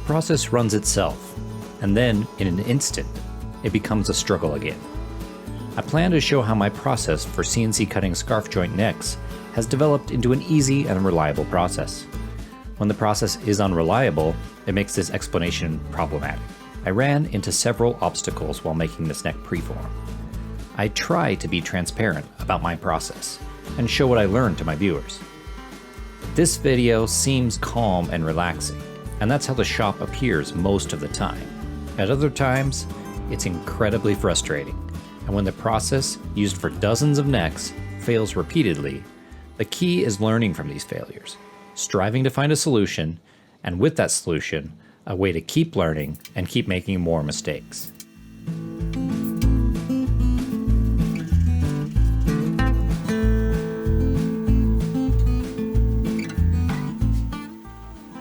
process runs itself, and then, in an instant, it becomes a struggle again. I plan to show how my process for CNC cutting scarf joint necks has developed into an easy and reliable process. When the process is unreliable, it makes this explanation problematic. I ran into several obstacles while making this neck preform. I try to be transparent about my process and show what I learned to my viewers. This video seems calm and relaxing, and that's how the shop appears most of the time. At other times, it's incredibly frustrating, and when the process, used for dozens of necks, fails repeatedly, the key is learning from these failures, striving to find a solution, and with that solution, a way to keep learning and keep making more mistakes.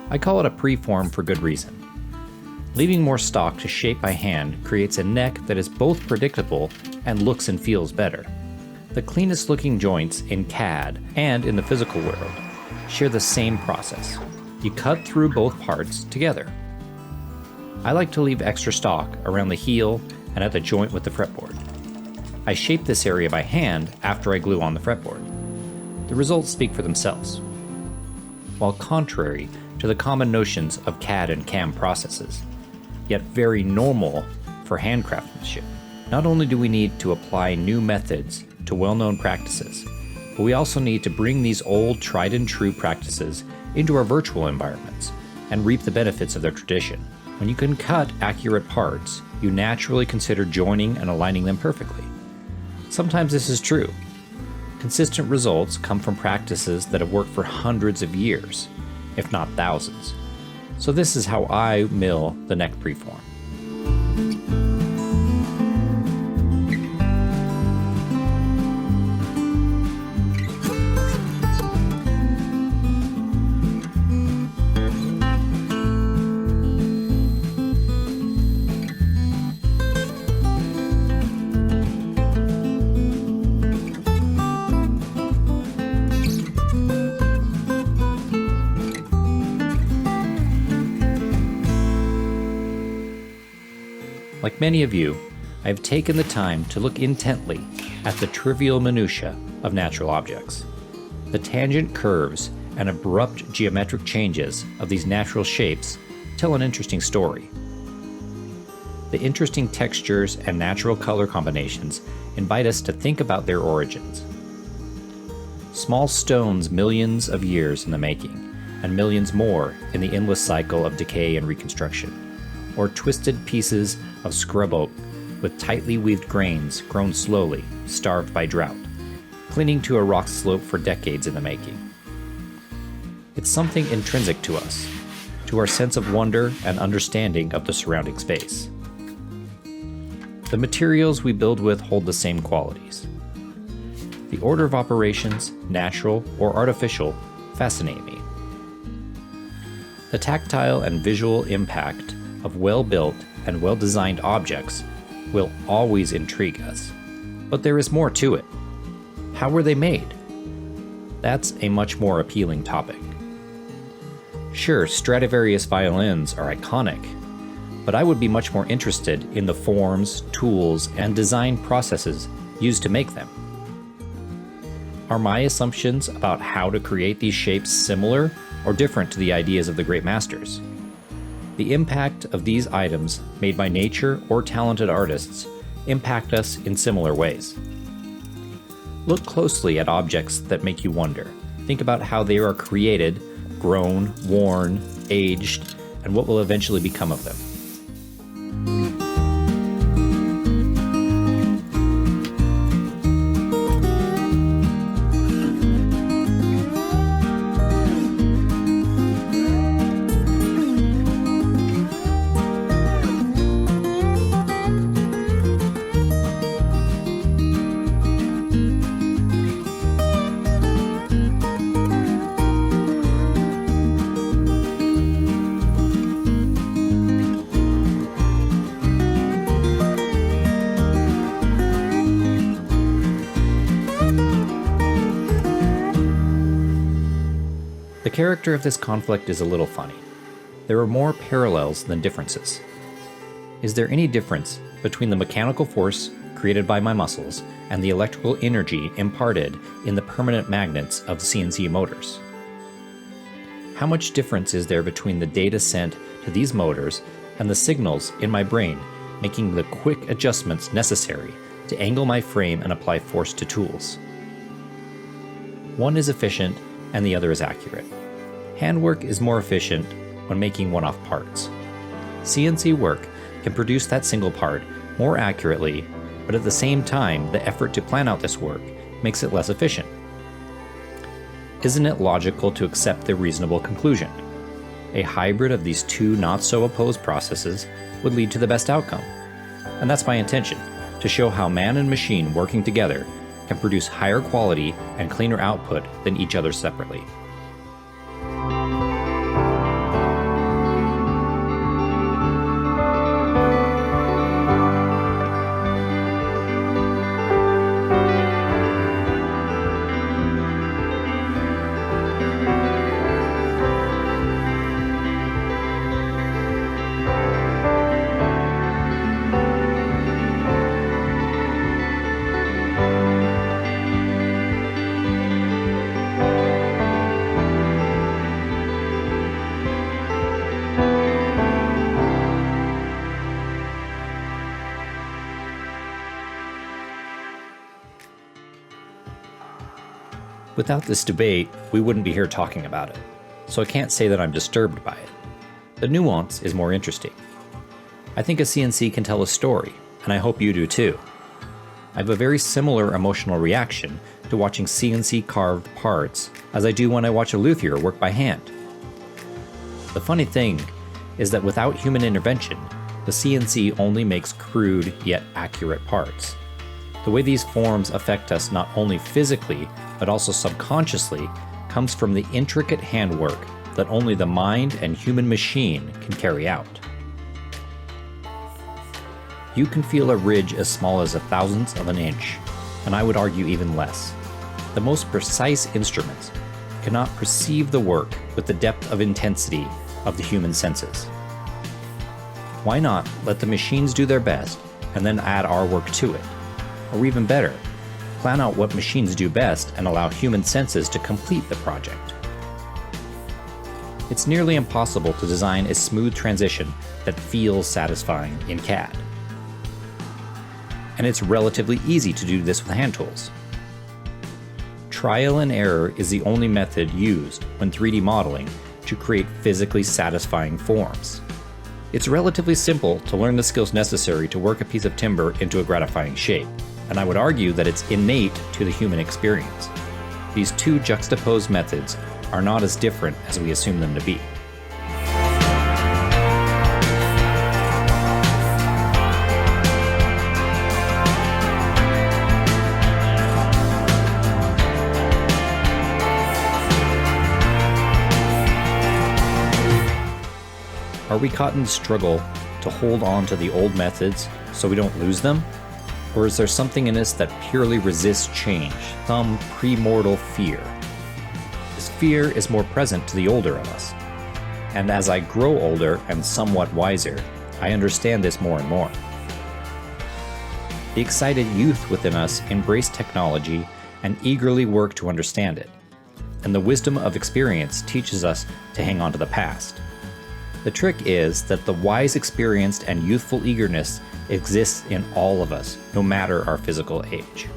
I call it a preform for good reason. Leaving more stock to shape by hand creates a neck that is both predictable and looks and feels better. The cleanest looking joints in CAD and in the physical world share the same process. You cut through both parts together. I like to leave extra stock around the heel and at the joint with the fretboard. I shape this area by hand after I glue on the fretboard. The results speak for themselves. While contrary to the common notions of CAD and CAM processes, yet very normal for hand craftsmanship, not only do we need to apply new methods to well-known practices, but we also need to bring these old tried and true practices into our virtual environments and reap the benefits of their tradition. When you can cut accurate parts, you naturally consider joining and aligning them perfectly. Sometimes this is true. Consistent results come from practices that have worked for hundreds of years, if not thousands. So this is how I mill the neck preform. Like many of you, I have taken the time to look intently at the trivial minutiae of natural objects. The tangent curves and abrupt geometric changes of these natural shapes tell an interesting story. The interesting textures and natural color combinations invite us to think about their origins. Small stones millions of years in the making, and millions more in the endless cycle of decay and reconstruction. Or twisted pieces of scrub oak with tightly weaved grains grown slowly, starved by drought, clinging to a rock slope for decades in the making. It's something intrinsic to us, to our sense of wonder and understanding of the surrounding space. The materials we build with hold the same qualities. The order of operations, natural or artificial, fascinate me. The tactile and visual impact of well-built and well-designed objects will always intrigue us. But there is more to it. How were they made? That's a much more appealing topic. Sure, Stradivarius violins are iconic, but I would be much more interested in the forms, tools, and design processes used to make them. Are my assumptions about how to create these shapes similar or different to the ideas of the great masters? The impact of these items made by nature or talented artists impact us in similar ways. Look closely at objects that make you wonder. Think about how they are created, grown, worn, aged, and what will eventually become of them. The character of this conflict is a little funny. there are more parallels than differences. Is there any difference between the mechanical force created by my muscles and the electrical energy imparted in the permanent magnets of CNC motors? How much difference is there between the data sent to these motors and the signals in my brain making the quick adjustments necessary to angle my frame and apply force to tools? One is efficient and the other is accurate. Handwork is more efficient when making one-off parts. CNC work can produce that single part more accurately, but at the same time, the effort to plan out this work makes it less efficient. Isn't it logical to accept the reasonable conclusion? A hybrid of these two not-so-opposed processes would lead to the best outcome. And that's my intention, to show how man and machine working together can produce higher quality and cleaner output than each other separately. Without this debate, we wouldn't be here talking about it, so I can't say that I'm disturbed by it. The nuance is more interesting. I think a CNC can tell a story, and I hope you do too. I have a very similar emotional reaction to watching CNC carved parts as I do when I watch a luthier work by hand. The funny thing is that without human intervention, the CNC only makes crude yet accurate parts. The way these forms affect us not only physically, but also subconsciously, comes from the intricate handwork that only the mind and human machine can carry out. You can feel a ridge as small as 1/1000th of an inch, and I would argue even less. The most precise instruments cannot perceive the work with the depth of intensity of the human senses. Why not let the machines do their best and then add our work to it? Or even better, plan out what machines do best and allow human senses to complete the project. It's nearly impossible to design a smooth transition that feels satisfying in CAD. And it's relatively easy to do this with hand tools. Trial and error is the only method used when 3D modeling to create physically satisfying forms. It's relatively simple to learn the skills necessary to work a piece of timber into a gratifying shape, and I would argue that it's innate to the human experience. These two juxtaposed methods are not as different as we assume them to be. Are we caught in the struggle to hold on to the old methods so we don't lose them? Or is there something in us that purely resists change, some premortal fear? This fear is more present to the older of us. And as I grow older and somewhat wiser, I understand this more and more. The excited youth within us embrace technology and eagerly work to understand it. And the wisdom of experience teaches us to hang on to the past. The trick is that the wise, experienced, and youthful eagerness exists in all of us, no matter our physical age.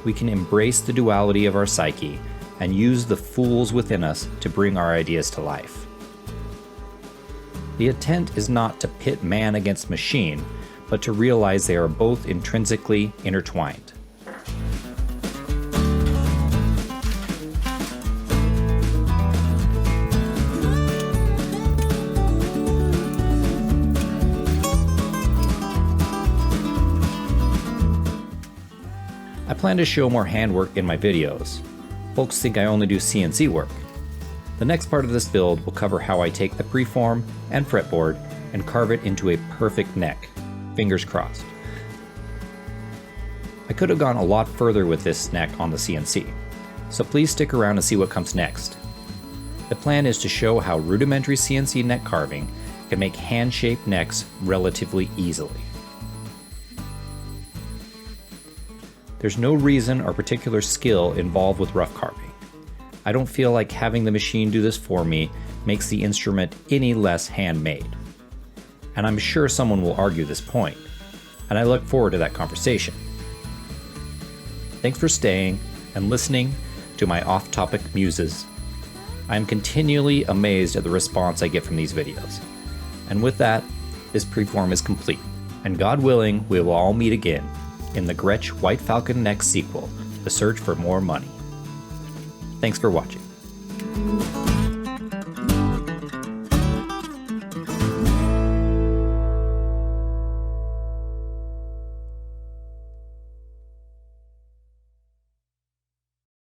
We can embrace the duality of our psyche and use the fools within us to bring our ideas to life. The intent is not to pit man against machine, but to realize they are both intrinsically intertwined. I plan to show more handwork in my videos. Folks think I only do CNC work. The next part of this build will cover how I take the preform and fretboard and carve it into a perfect neck. Fingers crossed. I could have gone a lot further with this neck on the CNC, so please stick around and see what comes next. The plan is to show how rudimentary CNC neck carving can make hand-shaped necks relatively easily. There's no reason or particular skill involved with rough carving. I don't feel like having the machine do this for me makes the instrument any less handmade. And I'm sure someone will argue this point, and I look forward to that conversation. Thanks for staying and listening to my off-topic muses. I am continually amazed at the response I get from these videos. And with that, this preform is complete, and God willing, we will all meet again in the Gretsch White Falcon neck sequel, The Search for More Money. Thanks for watching.